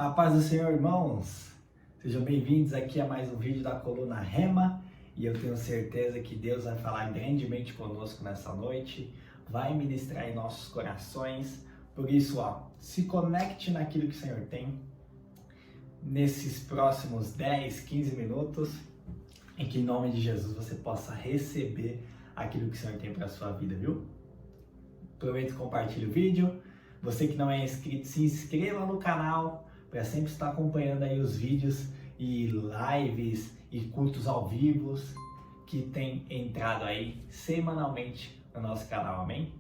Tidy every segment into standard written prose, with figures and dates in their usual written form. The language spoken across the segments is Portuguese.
A paz do Senhor, irmãos! Sejam bem-vindos aqui a mais um vídeo da Coluna Rema e eu tenho certeza que Deus vai falar grandemente conosco nessa noite, vai ministrar em nossos corações. Por isso, se conecte naquilo que o Senhor tem nesses próximos 10, 15 minutos, em que em nome de Jesus você possa receber aquilo que o Senhor tem para a sua vida, viu? Aproveita e compartilhe o vídeo. Você que não é inscrito, se inscreva no canal para sempre estar acompanhando aí os vídeos e lives e cultos ao vivo que tem entrado aí semanalmente no nosso canal, amém?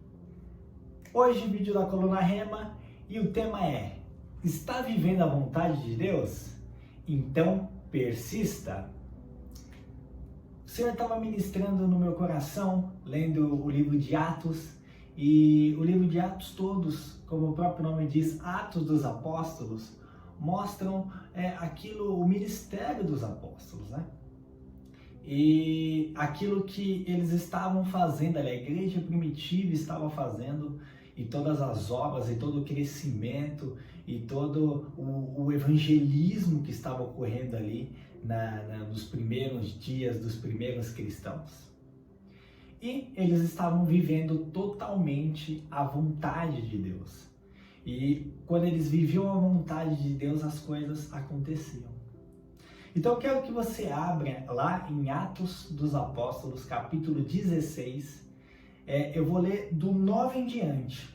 Hoje vídeo da Coluna Rema e o tema é: está vivendo a vontade de Deus? Então persista. O Senhor estava ministrando no meu coração, lendo o livro de Atos, e o livro de Atos todos, como o próprio nome diz, Atos dos Apóstolos, mostram o ministério dos apóstolos, né? E aquilo que eles estavam fazendo, a igreja primitiva estava fazendo, e todas as obras, e todo o crescimento, e todo o evangelismo que estava ocorrendo ali nos primeiros dias dos primeiros cristãos. E eles estavam vivendo totalmente a vontade de Deus. E quando eles viviam a vontade de Deus, as coisas aconteciam. Então eu quero que você abra lá em Atos dos Apóstolos, capítulo 16. Eu vou ler do 9 em diante.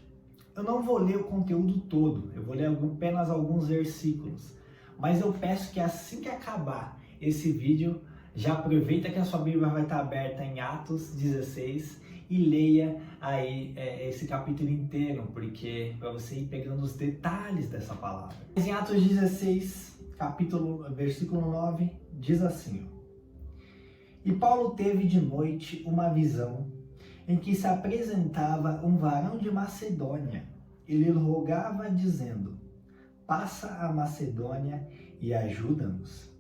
Eu não vou ler o conteúdo todo, eu vou ler apenas alguns versículos. Mas eu peço que assim que acabar esse vídeo, já aproveita que a sua Bíblia vai estar aberta em Atos 16 e leia aí esse capítulo inteiro, porque para você ir pegando os detalhes dessa palavra. Em Atos 16, versículo 9, diz assim: E Paulo teve de noite uma visão em que se apresentava um varão de Macedônia e lhe rogava dizendo: passa a Macedônia e ajuda-nos.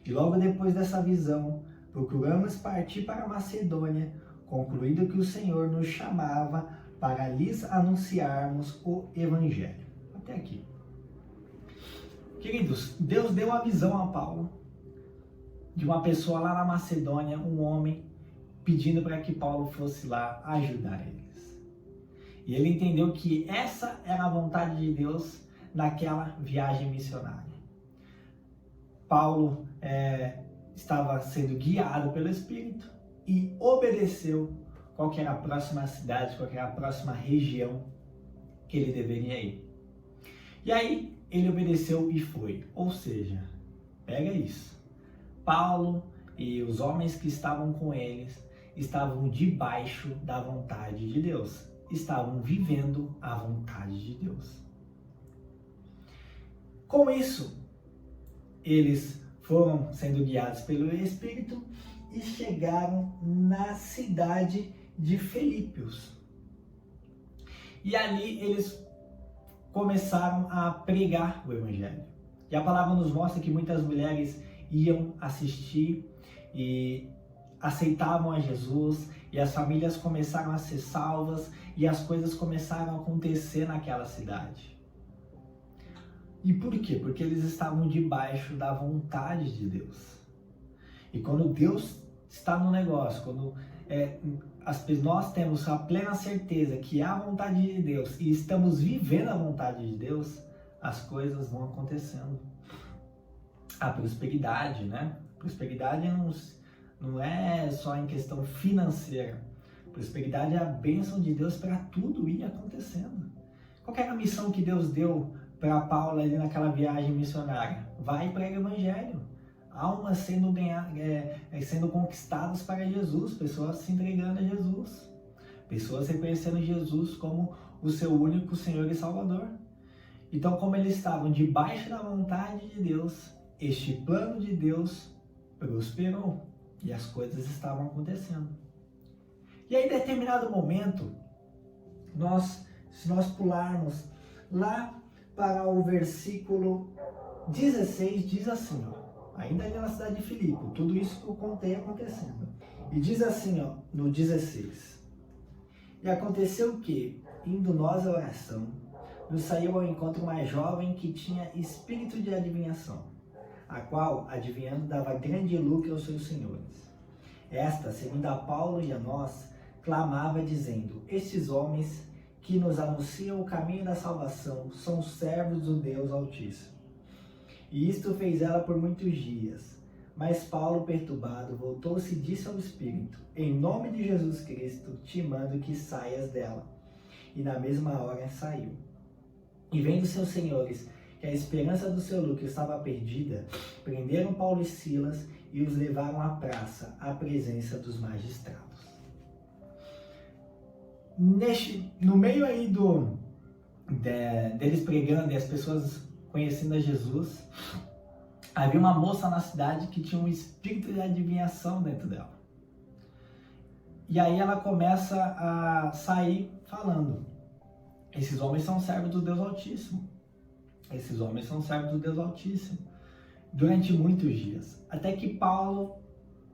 E logo depois dessa visão, procuramos partir para a Macedônia, concluído que o Senhor nos chamava para lhes anunciarmos o Evangelho. Até aqui. Queridos, Deus deu uma visão a Paulo de uma pessoa lá na Macedônia, um homem, pedindo para que Paulo fosse lá ajudar eles. E ele entendeu que essa era a vontade de Deus naquela viagem missionária. Paulo estava sendo guiado pelo Espírito e obedeceu qual que era a próxima cidade, qual que era a próxima região que ele deveria ir. E aí ele obedeceu e foi. Ou seja, pega isso. Paulo e os homens que estavam com eles estavam debaixo da vontade de Deus. Estavam vivendo a vontade de Deus. Com isso, eles foram sendo guiados pelo Espírito e chegaram na cidade de Filipos. E ali eles começaram a pregar o Evangelho. E a palavra nos mostra que muitas mulheres iam assistir e aceitavam a Jesus, e as famílias começaram a ser salvas, e as coisas começaram a acontecer naquela cidade. E por quê? Porque eles estavam debaixo da vontade de Deus. E quando Deus está no negócio, quando nós temos a plena certeza que há a vontade de Deus e estamos vivendo a vontade de Deus, as coisas vão acontecendo. A prosperidade, né? Prosperidade não é só em questão financeira. Prosperidade é a bênção de Deus para tudo ir acontecendo. Qual era a missão que Deus deu para Paulo ali naquela viagem missionária? Vai e prega o Evangelho. Almas sendo conquistadas para Jesus, pessoas se entregando a Jesus, pessoas reconhecendo Jesus como o seu único Senhor e Salvador. Então, como eles estavam debaixo da vontade de Deus, este plano de Deus prosperou e as coisas estavam acontecendo. E aí, em determinado momento, se nós pularmos lá para o versículo 16, diz assim, ainda ali na cidade de Filipe, tudo isso que eu contei acontecendo. E diz assim, no 16: E aconteceu que, indo nós à oração, nos saiu ao encontro uma jovem que tinha espírito de adivinhação, a qual, adivinhando, dava grande lucro aos seus senhores. Esta, segundo a Paulo e a nós, clamava dizendo: estes homens que nos anunciam o caminho da salvação são servos do Deus Altíssimo. E isto fez ela por muitos dias. Mas Paulo, perturbado, voltou-se e disse ao Espírito: em nome de Jesus Cristo, te mando que saias dela. E na mesma hora saiu. E vendo seus senhores que a esperança do seu lucro estava perdida, prenderam Paulo e Silas e os levaram à praça, à presença dos magistrados. No meio aí deles pregando e as pessoas conhecendo a Jesus, havia uma moça na cidade que tinha um espírito de adivinhação dentro dela. E aí ela começa a sair falando: esses homens são servos do Deus Altíssimo. Esses homens são servos do Deus Altíssimo. Durante muitos dias. Até que Paulo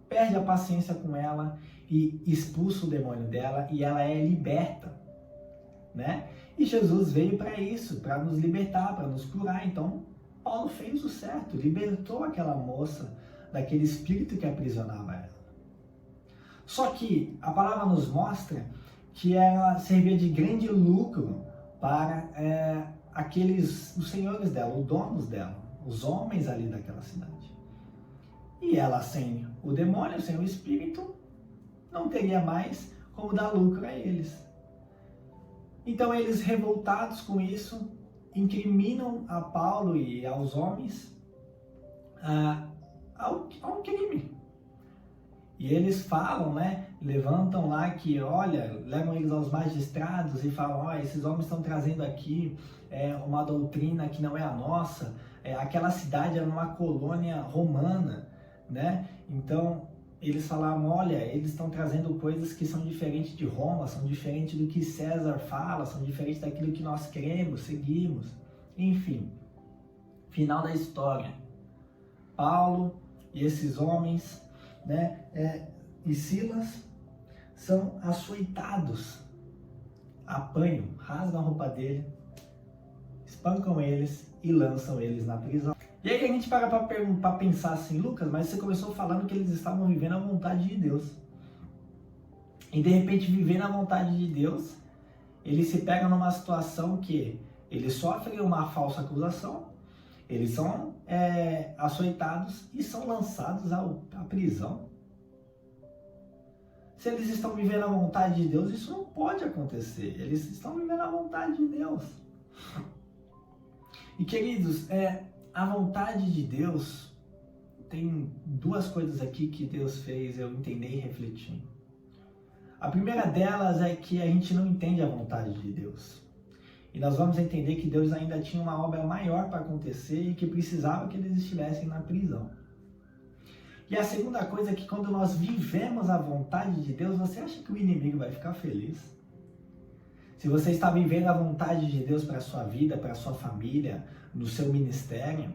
perde a paciência com ela e expulsa o demônio dela e ela é liberta, né? E Jesus veio para isso, para nos libertar, para nos curar. Então, Paulo fez o certo, libertou aquela moça daquele espírito que aprisionava ela. Só que a palavra nos mostra que ela servia de grande lucro para os senhores dela, os donos dela, os homens ali daquela cidade. E ela, sem o demônio, sem o espírito, não teria mais como dar lucro a eles. Então eles, revoltados com isso, incriminam a Paulo e aos homens a um crime. E eles falam, né, levantam lá que, olha, levam eles aos magistrados e falam: esses homens estão trazendo aqui uma doutrina que não é a nossa. Aquela cidade era uma colônia romana, né? Então eles falaram: olha, eles estão trazendo coisas que são diferentes de Roma, são diferentes do que César fala, são diferentes daquilo que nós cremos, seguimos. Enfim, final da história. Paulo e esses homens, né, e Silas são açoitados, apanham, rasgam a roupa dele, espancam eles e lançam eles na prisão. E aí a gente para pensar assim: Lucas, mas você começou falando que eles estavam vivendo a vontade de Deus. E de repente, vivendo a vontade de Deus, eles se pegam numa situação que eles sofrem uma falsa acusação, eles são açoitados e são lançados à prisão. Se eles estão vivendo a vontade de Deus, isso não pode acontecer. Eles estão vivendo a vontade de Deus. E queridos, a vontade de Deus, tem duas coisas aqui que Deus fez eu entender e refletir. A primeira delas é que a gente não entende a vontade de Deus. E nós vamos entender que Deus ainda tinha uma obra maior para acontecer e que precisava que eles estivessem na prisão. E a segunda coisa é que quando nós vivemos a vontade de Deus, você acha que o inimigo vai ficar feliz? Se você está vivendo a vontade de Deus para a sua vida, para a sua família, no seu ministério,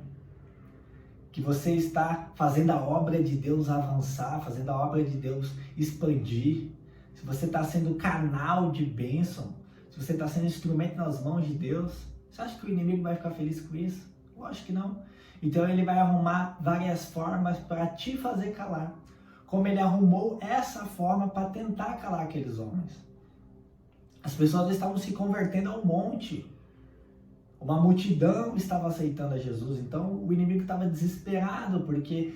que você está fazendo a obra de Deus avançar, fazendo a obra de Deus expandir, se você está sendo canal de bênção, se você está sendo instrumento nas mãos de Deus, você acha que o inimigo vai ficar feliz com isso? Lógico que não. Então ele vai arrumar várias formas para te fazer calar, como ele arrumou essa forma para tentar calar aqueles homens. As pessoas estavam se convertendo a um monte. Uma multidão estava aceitando a Jesus. Então o inimigo estava desesperado, porque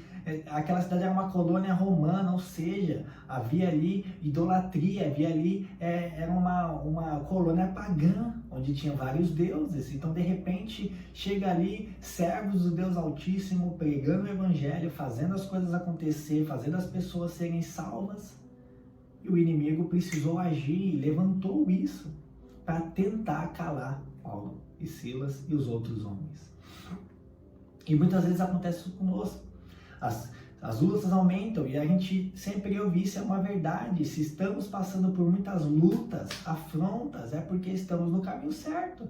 aquela cidade era uma colônia romana, ou seja, havia ali idolatria, havia ali, era uma colônia pagã, onde tinha vários deuses. Então de repente chega ali servos do Deus Altíssimo, pregando o evangelho, fazendo as coisas acontecer, fazendo as pessoas serem salvas. E o inimigo precisou agir, levantou isso para tentar calar Paulo e Silas e os outros homens. E muitas vezes acontece isso conosco. As lutas aumentam e a gente sempre ouve isso, é uma verdade. Se estamos passando por muitas lutas, afrontas, é porque estamos no caminho certo.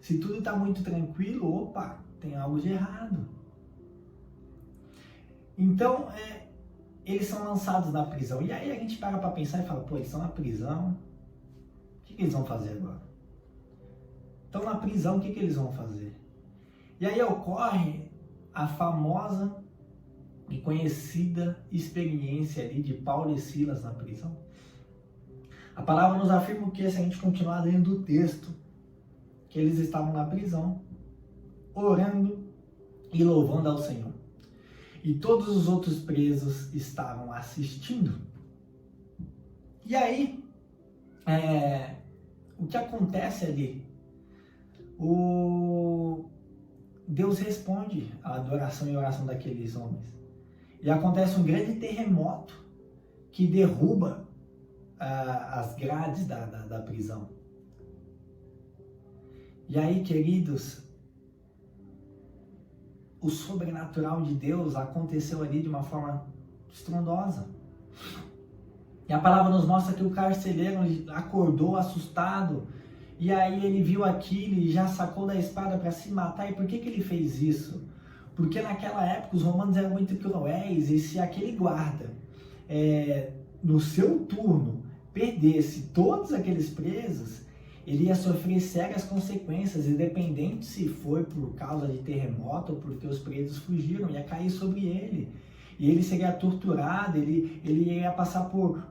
Se tudo está muito tranquilo, opa, tem algo de errado. Então, eles são lançados na prisão. E aí a gente para pensar e fala: pô, eles estão na prisão, o que eles vão fazer agora? estão na prisão, o que eles vão fazer? E aí ocorre a famosa e conhecida experiência ali de Paulo e Silas na prisão. A palavra nos afirma que, se a gente continuar lendo o texto, que eles estavam na prisão, orando e louvando ao Senhor. E todos os outros presos estavam assistindo. E aí, o que acontece ali? Deus responde à adoração e oração daqueles homens. E acontece um grande terremoto que derruba as grades da prisão. E aí, queridos, o sobrenatural de Deus aconteceu ali de uma forma estrondosa. E a palavra nos mostra que o carcereiro acordou assustado, e aí ele viu aquilo e já sacou da espada para se matar. E por que ele fez isso? Porque naquela época os romanos eram muito cruéis, e se aquele guarda, no seu turno, perdesse todos aqueles presos, ele ia sofrer sérias consequências, independente se foi por causa de terremoto ou porque os presos fugiram, ia cair sobre ele. E ele seria torturado, ele ia passar por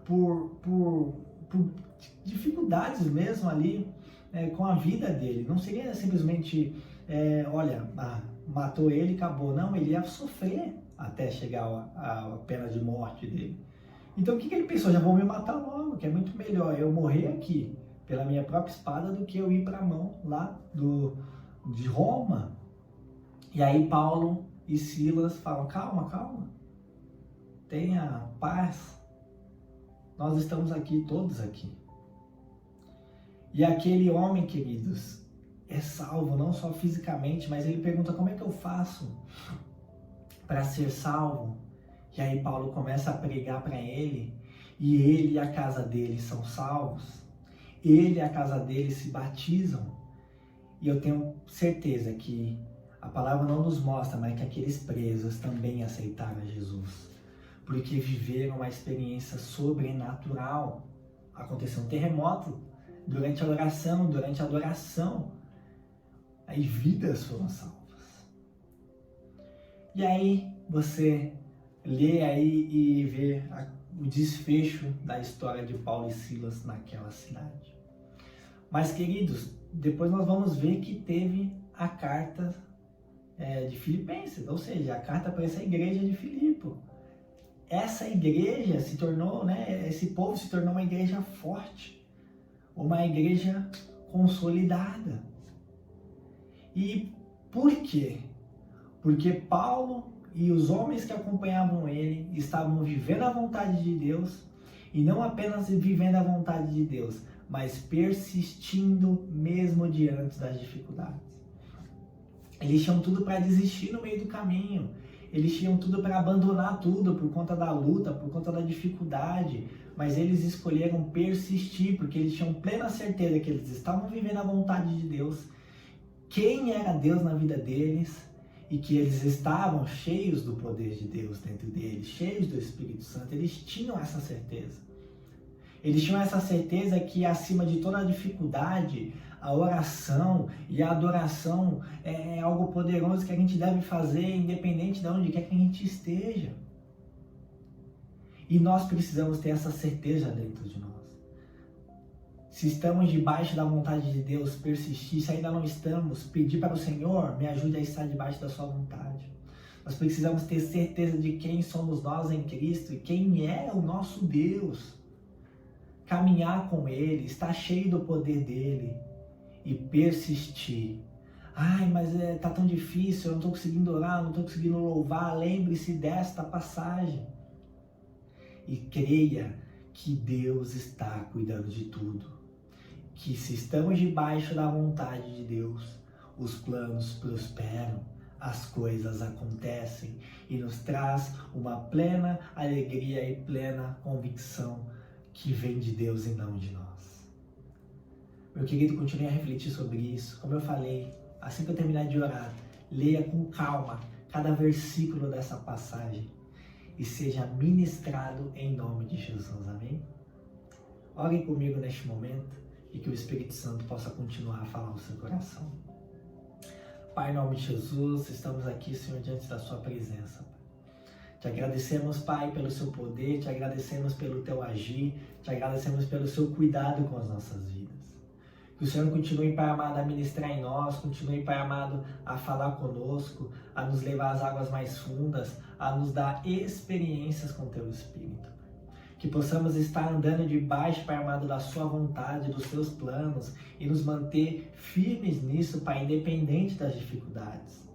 dificuldades mesmo ali com a vida dele. Não seria simplesmente, matou ele e acabou. Não, ele ia sofrer até chegar a pena de morte dele. Então o que ele pensou? Já vou me matar logo, que é muito melhor eu morrer aqui pela minha própria espada do que eu ir para a mão lá de Roma. E aí Paulo e Silas falam, calma, tenha paz, nós estamos aqui, todos aqui. E aquele homem, queridos, é salvo não só fisicamente, mas ele pergunta, como é que eu faço para ser salvo? E aí Paulo começa a pregar para ele, e ele e a casa dele são salvos. Ele e a casa dele se batizam. E eu tenho certeza que a palavra não nos mostra, mas que aqueles presos também aceitaram Jesus. Porque viveram uma experiência sobrenatural. Aconteceu um terremoto durante a oração, durante a adoração. Aí vidas foram salvas. E aí você lê aí e vê o desfecho da história de Paulo e Silas naquela cidade. Mas, queridos, depois nós vamos ver que teve a carta de Filipenses, ou seja, a carta para essa igreja de Filipe. Essa igreja se tornou, esse povo se tornou uma igreja forte, uma igreja consolidada. E por quê? Porque Paulo e os homens que acompanhavam ele estavam vivendo a vontade de Deus, e não apenas vivendo a vontade de Deus, mas persistindo mesmo diante das dificuldades. Eles tinham tudo para desistir no meio do caminho, eles tinham tudo para abandonar tudo por conta da luta, por conta da dificuldade, mas eles escolheram persistir, porque eles tinham plena certeza que eles estavam vivendo a vontade de Deus, quem era Deus na vida deles, e que eles estavam cheios do poder de Deus dentro deles, cheios do Espírito Santo. Eles tinham essa certeza. Eles tinham essa certeza que, acima de toda a dificuldade, a oração e a adoração é algo poderoso que a gente deve fazer independente de onde quer que a gente esteja. E nós precisamos ter essa certeza dentro de nós. Se estamos debaixo da vontade de Deus, persistir. Se ainda não estamos, pedir para o Senhor, me ajude a estar debaixo da sua vontade. Nós precisamos ter certeza de quem somos nós em Cristo e quem é o nosso Deus. Caminhar com Ele, estar cheio do poder dEle e persistir. Ai, mas está tão difícil, eu não estou conseguindo orar, não estou conseguindo louvar. Lembre-se desta passagem. E creia que Deus está cuidando de tudo. Que se estamos debaixo da vontade de Deus, os planos prosperam, as coisas acontecem e nos traz uma plena alegria e plena convicção que vem de Deus e não de nós. Meu querido, continue a refletir sobre isso. Como eu falei, assim que eu terminar de orar, leia com calma cada versículo dessa passagem e seja ministrado em nome de Jesus. Amém? Orem comigo neste momento. e que o Espírito Santo possa continuar a falar ao seu coração. Pai, em nome de Jesus, estamos aqui, Senhor, diante da sua presença, Pai. Te agradecemos, Pai, pelo seu poder, te agradecemos pelo teu agir, te agradecemos pelo seu cuidado com as nossas vidas. Que o Senhor continue, Pai amado, a ministrar em nós, continue, Pai amado, a falar conosco, a nos levar às águas mais fundas, a nos dar experiências com o teu Espírito. Que possamos estar andando debaixo, Pai amado, da sua vontade, dos seus planos e nos manter firmes nisso, Pai, independente das dificuldades.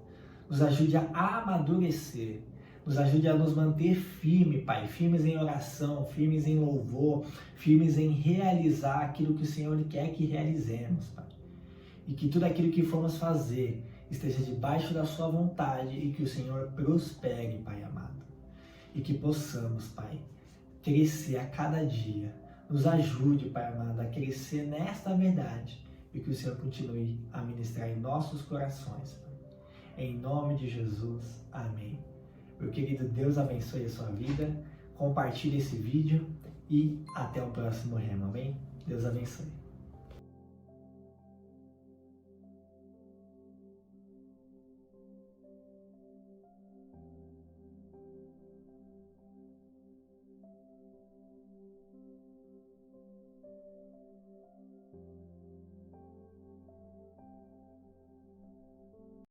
Nos ajude a amadurecer. Nos ajude a nos manter firmes, Pai, firmes em oração, firmes em louvor, firmes em realizar aquilo que o Senhor quer que realizemos, Pai. E que tudo aquilo que formos fazer esteja debaixo da sua vontade e que o Senhor prospere, Pai amado. E que possamos, Pai, crescer a cada dia. Nos ajude, Pai amado, a crescer nesta verdade e que o Senhor continue a ministrar em nossos corações, Pai. Em nome de Jesus, amém. Meu querido, Deus abençoe a sua vida, compartilhe esse vídeo e até o próximo remo, amém? Deus abençoe.